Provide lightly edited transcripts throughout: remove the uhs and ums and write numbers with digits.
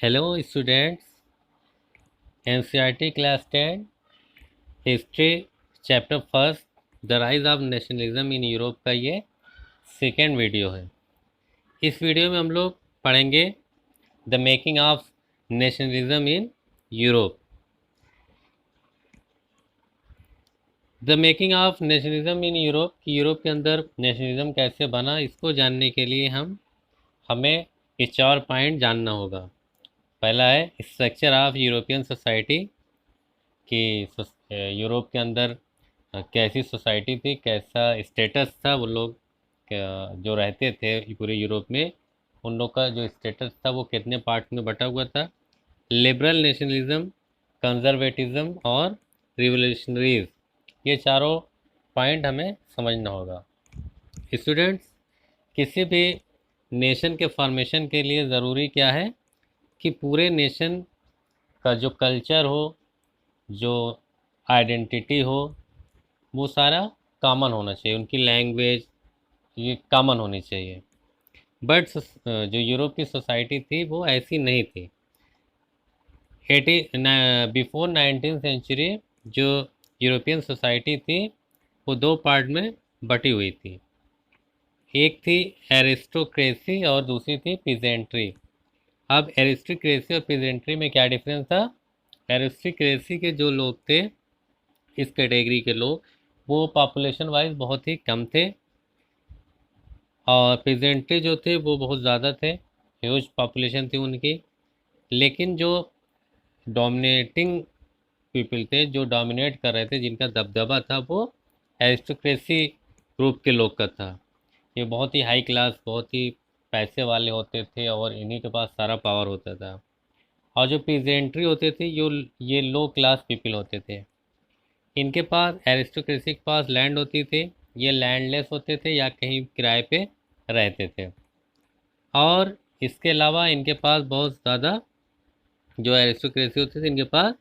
Hello students, NCERT class 10 history chapter first the rise of nationalism in Europe का ये second video है। इस video में हम लोग पढ़ेंगे the making of nationalism in Europe. The making of nationalism in Europe कि Europe के अंदर नेशनलिज्म कैसे बना, इसको जानने के लिए हमें ये 4 पॉइंट जानना होगा। पहला है स्ट्रक्चर ऑफ यूरोपियन सोसाइटी कि यूरोप के अंदर कैसी सोसाइटी थी, कैसा स्टेटस था, वो लोग जो रहते थे पूरे यूरोप में, उन लोग का जो स्टेटस था वो कितने पार्ट में बटा हुआ था। लिबरल नेशनलिज्म, कंजर्वेटिज्म और रिवोल्यूशनरीज, ये चारों पॉइंट हमें समझना होगा। स्टूडेंट्स, किसी भी नेशन के फॉर्मेशन के लिए ज़रूरी क्या है कि पूरे नेशन का जो कल्चर हो, जो आइडेंटिटी हो, वो सारा कॉमन होना चाहिए। उनकी लैंग्वेज ये कॉमन होनी चाहिए। बट जो यूरोप की सोसाइटी थी वो ऐसी नहीं थी। बिफोर 19th सेंचुरी जो यूरोपियन सोसाइटी थी वो 2 पार्ट में बटी हुई थी। एक थी एरिस्टोक्रेसी और दूसरी थी पीजेंट्री। अब एरिस्टोक्रेसी और पीजेंट्री में क्या डिफरेंस था? एरिस्टोक्रेसी के जो लोग थे, इस कैटेगरी के लोग, वो पॉपुलेशन वाइज बहुत ही कम थे, और पीजेंट्री जो थे वो बहुत ज़्यादा थे, ह्यूज पॉपुलेशन थी उनकी। लेकिन जो डोमिनेटिंग पीपल थे, जो डोमिनेट कर रहे थे, जिनका दबदबा था, वो एरिस्टोक्रेसी ग्रुप के लोग का था। ये बहुत ही हाई क्लास, बहुत ही पैसे वाले होते थे और इन्हीं के पास सारा पावर होता था। और जो पीजेंट्री होते थे, ये लो क्लास पीपल होते थे। इनके पास, एरिस्टोक्रेसी के पास लैंड होती थी, ये लैंडलेस होते थे या कहीं किराए पे रहते थे। और इसके अलावा इनके पास बहुत ज़्यादा, जो एरिस्टोक्रेसी होते थे, इनके पास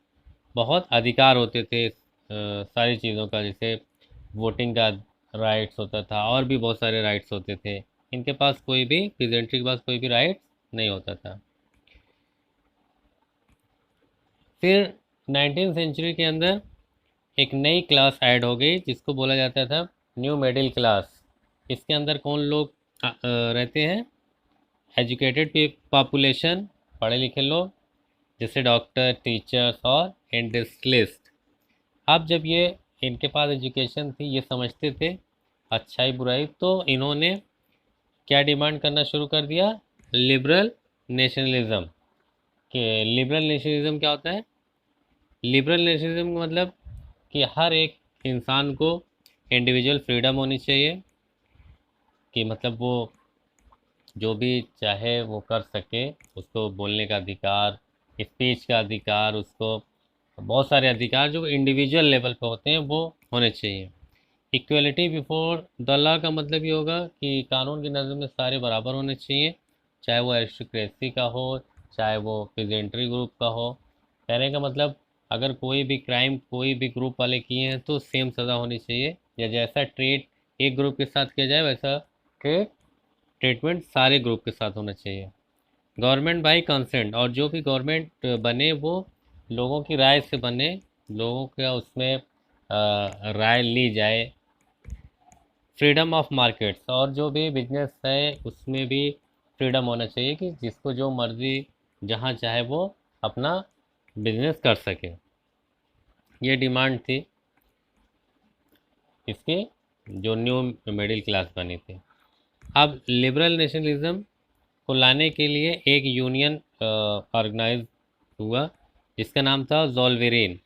बहुत अधिकार होते थे सारी चीज़ों का, जैसे वोटिंग का राइट्स होता था और भी बहुत सारे राइट्स होते थे। इनके पास कोई भी, पीजेंट्री के पास कोई भी राइट्स नहीं होता था। फिर 19th सेंचुरी के अंदर एक नई क्लास ऐड हो गई जिसको बोला जाता था न्यू मिडिल क्लास। इसके अंदर कौन लोग रहते हैं? एजुकेटेड पॉपुलेशन, पढ़े लिखे लोग, जैसे डॉक्टर, टीचर्स और इंडस्ट्रियलिस्ट। अब जब ये इनके पास एजुकेशन थी, ये समझते थे अच्छाई बुराई, तो इन्होंने क्या डिमांड करना शुरू कर दिया? Liberal nationalism. कि लिबरल नेशनलिज्म क्या होता है? लिबरल नेशनलिज्म का मतलब कि हर एक इंसान को इंडिविजुअल फ्रीडम होनी चाहिए, कि मतलब वो जो भी चाहे वो कर सके, उसको बोलने का अधिकार, स्पीच का अधिकार, उसको बहुत सारे अधिकार जो इंडिविजुअल लेवल पे होते हैं वो होने चाहिए। इक्वलिटी बिफोर द लॉ का मतलब ये होगा कि कानून की नज़र में सारे बराबर होने चाहिए, चाहे वो एरिस्टोक्रेसी का हो, चाहे वो पीजेंट्री ग्रुप का हो। कहने का मतलब, अगर कोई भी क्राइम कोई भी ग्रुप वाले किए हैं तो सेम सज़ा होनी चाहिए, या जैसा ट्रीट एक ग्रुप के साथ किया जाए वैसा ट्रीटमेंट सारे ग्रुप के साथ होना चाहिए। गवर्नमेंट बाई कंसेंट, और जो भी गवर्नमेंट बने वो लोगों की राय से बने, लोगों का उसमें राय ली जाए। फ्रीडम ऑफ मार्केट्स, और जो भी बिजनेस है उसमें भी फ्रीडम होना चाहिए कि जिसको जो मर्जी जहाँ चाहे वो अपना बिजनेस कर सके। ये डिमांड थी इसके, जो न्यू मिडिल क्लास बनी थी। अब लिबरल नेशनलिज्म को लाने के लिए एक यूनियन ऑर्गेनाइज हुआ जिसका नाम था ज़ोल्वेरिन।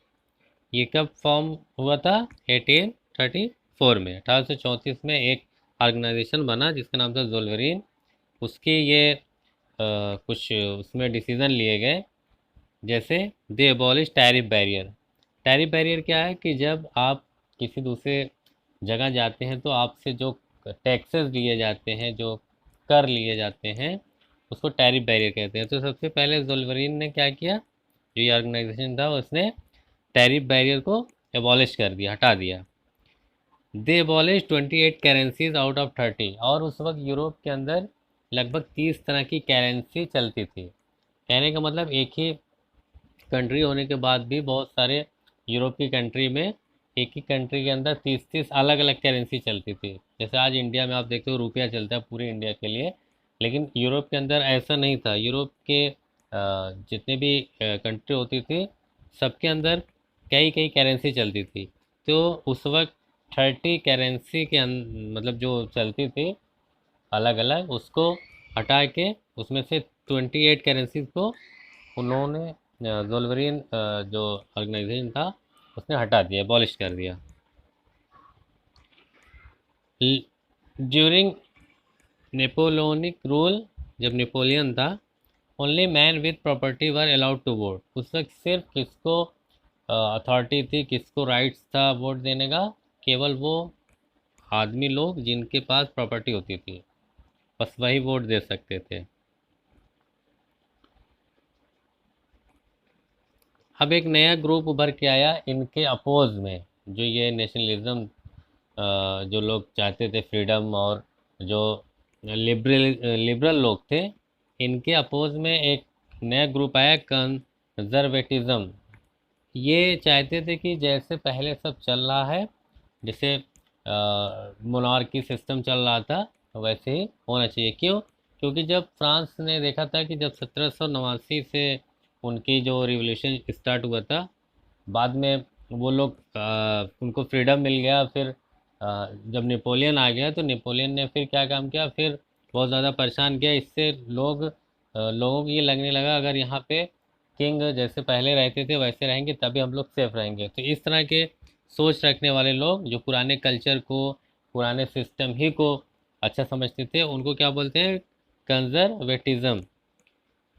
ये कब फॉर्म हुआ था? 1834 में, 1834 में एक ऑर्गेनाइजेशन बना जिसका नाम था ज़ोल्वेरिन। उसके ये कुछ उसमें डिसीज़न लिए गए, जैसे they abolish tariff barrier. Tariff barrier क्या है कि जब आप किसी दूसरे जगह जाते हैं तो आपसे जो टैक्सेस लिए जाते हैं, जो कर लिए जाते हैं, उसको टैरिफ बैरियर कहते हैं। तो सबसे पहले ज़ोल्वेरिन ने क्या किया, जो ये ऑर्गेनाइजेशन था, उसने टैरिफ बैरियर को एबॉलिश कर दिया, हटा दिया। दे एबॉलिश 28 करेंसीज आउट ऑफ 30। और उस वक्त यूरोप के अंदर लगभग 30 तरह की करेंसी चलती थी। कहने का मतलब एक ही कंट्री होने के बाद भी बहुत सारे यूरोप की कंट्री में एक ही कंट्री के अंदर 30-30 अलग अलग करेंसी चलती थी। जैसे आज इंडिया में आप देखते हो रुपया चलता है पूरे इंडिया के लिए, लेकिन यूरोप के अंदर ऐसा नहीं था। यूरोप के जितने भी कंट्री होती थी सबके अंदर कई कई करेंसी चलती थी। तो उस वक्त 30 करेंसी के मतलब जो चलती थी अलग अलग, उसको हटा के उसमें से 28 करेंसीज को उन्होंने जोल्वरिन जो ऑर्गेनाइजेशन था उसने हटा दिया, अबॉलिश कर दिया। ड्यूरिंग नेपोलियनिक रूल, जब नेपोलियन था, only man with property were allowed to vote. उस वक्त सिर्फ किसको अथॉरिटी थी, किसको राइट्स था वोट देने का? केवल वो आदमी लोग जिनके पास प्रॉपर्टी होती थी, बस वही वोट दे सकते थे। अब एक नया ग्रुप उभर के आया इनके अपोज में, जो ये नेशनलिज्म जो लोग चाहते थे फ्रीडम, और जो लिबरल लोग थे, इनके अपोज में एक नया ग्रुप आया कंजर्वेटिज्म। ये चाहते थे कि जैसे पहले सब चल रहा है, जैसे मोनार्की सिस्टम चल रहा था, वैसे ही होना चाहिए। क्यों? क्योंकि जब फ्रांस ने देखा था कि जब 1789 से उनकी जो रिवॉल्यूशन स्टार्ट हुआ था, बाद में वो लोग उनको फ्रीडम मिल गया, फिर जब नेपोलियन आ गया तो नेपोलियन ने फिर क्या काम किया, फिर बहुत ज़्यादा परेशान किया। इससे लोगों को ये लगने लगा अगर यहाँ पे किंग जैसे पहले रहते थे वैसे रहेंगे तभी हम लोग सेफ रहेंगे। तो इस तरह के सोच रखने वाले लोग जो पुराने कल्चर को, पुराने सिस्टम ही को अच्छा समझते थे, उनको क्या बोलते हैं? कंजर्वेटिज्म।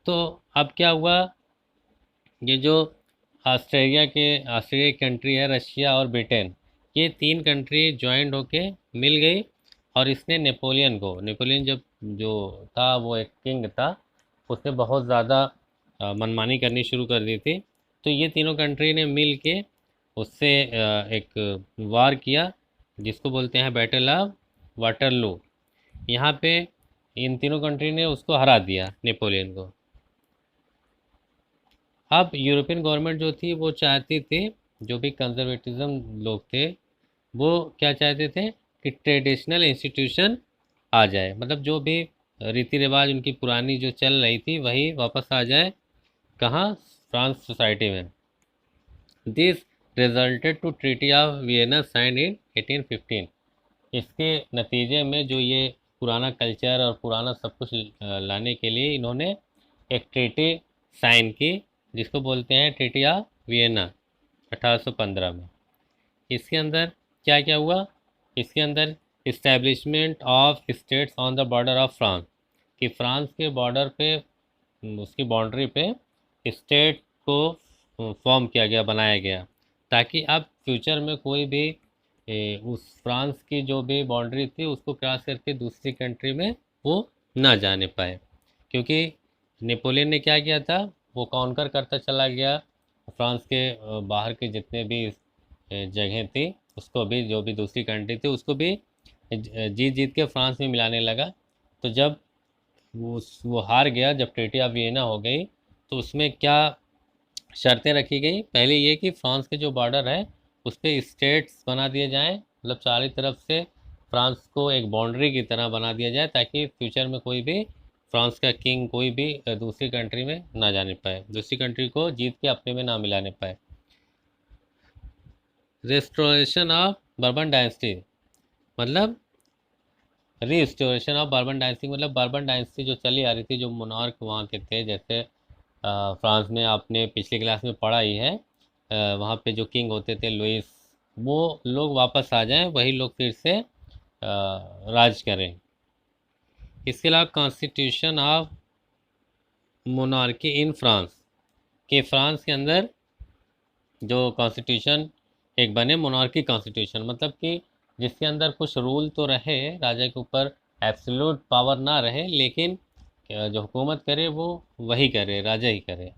तो अब क्या हुआ, ये जो ऑस्ट्रेलिया कंट्री है, रशिया और ब्रिटेन, ये तीन कंट्री ज्वाइंट होके मिल गई। और इसने नेपोलियन जब जो था वो एक किंग था, उसने बहुत ज़्यादा मनमानी करनी शुरू कर दी थी। तो ये तीनों कंट्री ने मिल के उससे एक वार किया, जिसको बोलते हैं बैटल ऑफ वाटरलू। यहाँ पे इन तीनों कंट्री ने उसको हरा दिया, नेपोलियन को। अब यूरोपियन गवर्नमेंट जो थी वो चाहती थी, जो भी कंजर्वेटिज्म लोग थे वो क्या चाहते थे कि ट्रेडिशनल इंस्टीट्यूशन आ जाए, मतलब जो भी रीति रिवाज उनकी पुरानी जो चल रही थी वही वापस आ जाए। कहाँ? फ्रांस सोसाइटी में। This resulted to treaty of Vienna sign in 1815। इसके नतीजे में जो ये पुराना कल्चर और पुराना सब कुछ लाने के लिए इन्होंने एक ट्रीटी साइन की, जिसको बोलते हैं ट्रीटी ऑफ वियना, 1815 में। इसके अंदर क्या क्या हुआ? इसके अंदर establishment of states on the border of France, कि फ्रांस के बॉर्डर पे, उसकी बाउंड्री पे स्टेट को फॉर्म किया गया, बनाया गया, ताकि अब फ्यूचर में कोई भी उस फ्रांस की जो भी बाउंड्री थी उसको क्रॉस करके दूसरी कंट्री में वो ना जाने पाए। क्योंकि नेपोलियन ने क्या किया था, वो कॉन्कर करता चला गया फ्रांस के बाहर के जितने भी जगह थी, उसको भी, जो भी दूसरी कंट्री थी उसको भी जीत जीत के फ्रांस में मिलाने लगा। तो जब वो हार गया, जब ट्रीटी ऑफ वियना हो गई, तो उसमें क्या शर्तें रखी गई? पहले ये कि फ्रांस के जो बॉर्डर है उस पर स्टेट्स बना दिए जाएं, मतलब चारों तरफ से फ्रांस को एक बाउंड्री की तरह बना दिया जाए, ताकि फ्यूचर में कोई भी फ्रांस का किंग कोई भी दूसरी कंट्री में ना जाने पाए, दूसरी कंट्री को जीत के अपने में ना मिलाने पाए। रेस्टोरेशन ऑफ बर्बन डायनेस्टी, मतलब रीस्टोरेशन ऑफ बर्बन डायनेस्टी, मतलब बर्बन डायनेस्टी जो चली आ रही थी, जो मोनार्क वहाँ के थे, जैसे फ्रांस में आपने पिछली क्लास में पढ़ा ही है, वहाँ पे जो किंग होते थे लुइस, वो लोग वापस आ जाएं, वही लोग फिर से राज करें। इसके अलावा constitution of monarchy in France, के फ्रांस के अंदर जो कॉन्स्टिट्यूशन एक बने मोनार्की कॉन्स्टिट्यूशन, मतलब कि जिसके अंदर कुछ रूल तो रहे, राजा के ऊपर एब्सोल्यूट पावर ना रहे, लेकिन जो हुकूमत करे वो वही करे, राजा ही करे।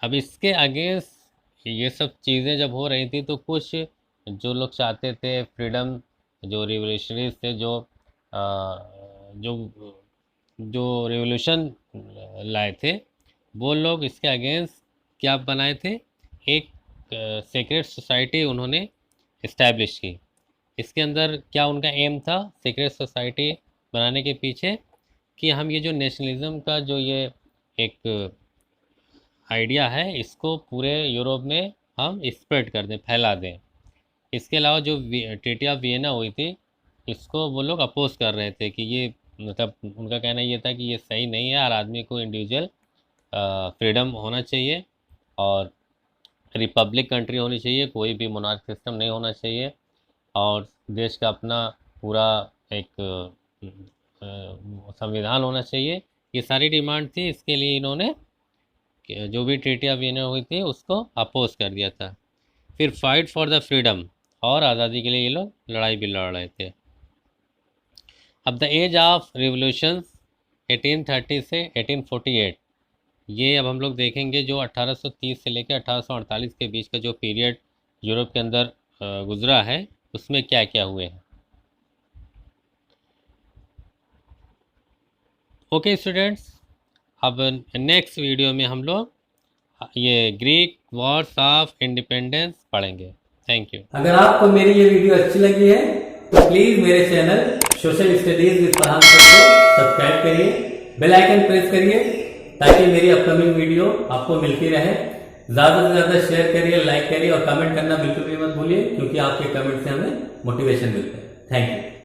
अब इसके अगेंस्ट ये सब चीज़ें जब हो रही थी, तो कुछ जो लोग चाहते थे फ्रीडम, जो रिवोल्यूशनरीज थे, जो जो जो रिवोल्यूशन लाए थे, वो लोग इसके अगेंस्ट क्या बनाए थे, एक सीक्रेट सोसाइटी उन्होंने इस्टेब्लिश की। इसके अंदर क्या उनका एम था सीक्रेट सोसाइटी बनाने के पीछे, कि हम ये जो नेशनलिज्म का जो ये एक आइडिया है इसको पूरे यूरोप में हम स्प्रेड कर दें, फैला दें। इसके अलावा जो ट्रीटी ऑफ वियना हुई थी, इसको वो लोग अपोज कर रहे थे कि ये मतलब उनका कहना ये था कि ये सही नहीं है, हर आदमी को इंडिविजुअल फ्रीडम होना चाहिए और रिपब्लिक कंट्री होनी चाहिए, कोई भी मोनार्क सिस्टम नहीं होना चाहिए, और देश का अपना पूरा एक संविधान होना चाहिए। ये सारी डिमांड थी, इसके लिए इन्होंने जो भी ट्रीटी ऑफ वियना हुई थी उसको अपोज कर दिया था। फिर फाइट फॉर द फ्रीडम, और आज़ादी के लिए ये लोग लड़ाई भी लड़ रहे थे। अब द एज ऑफ रिवोल्यूशंस 1830 से 1848, ये अब हम लोग देखेंगे जो 1830 से लेकर 1848 के बीच का जो पीरियड यूरोप के अंदर गुजरा है, उसमें क्या क्या हुए हैं। ओके स्टूडेंट्स, अब नेक्स्ट वीडियो में हम लोग ये ग्रीक वॉर्स ऑफ इंडिपेंडेंस पढ़ेंगे। Thank you. अगर आपको मेरी ये वीडियो अच्छी लगी है तो प्लीज मेरे channel social studies with Farhan sir को सब्सक्राइब करिए, बेल आइकन प्रेस करिए ताकि मेरी अपकमिंग वीडियो आपको मिलती रहे। ज्यादा से ज्यादा शेयर करिए, लाइक करिए और कमेंट करना बिल्कुल भी मत भूलिए, क्योंकि आपके कमेंट से हमें मोटिवेशन मिलता है। Thank you.